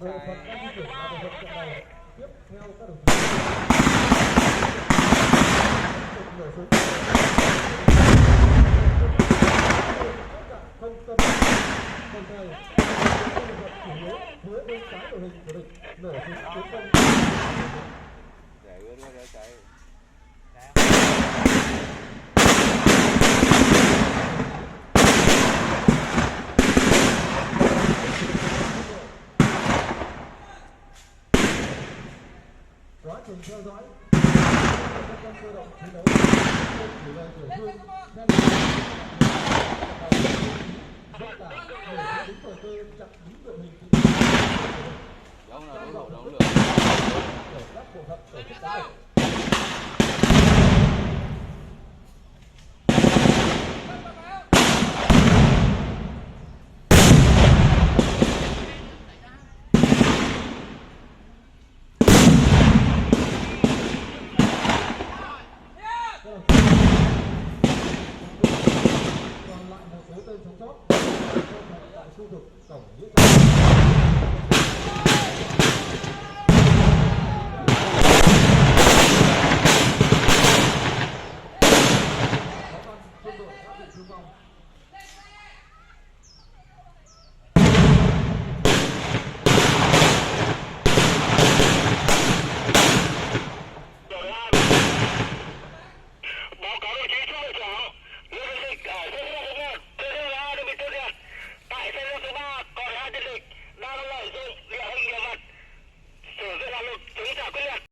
Về phần các di chuyển và về trận này tiếp theo các đồng chí nổ súng không tâm đồng thời vật chủ yếu với bên trái đội hình của địch nổ súng tiến công để ướt nó cháy. quá trình theo dõi quân cơ động chiến đấu chỉ là tiểu thương rất là để đúng thời cơ chặn đúng đội hình Giống là đối thủ đấu lửa các bộ phận tổ chức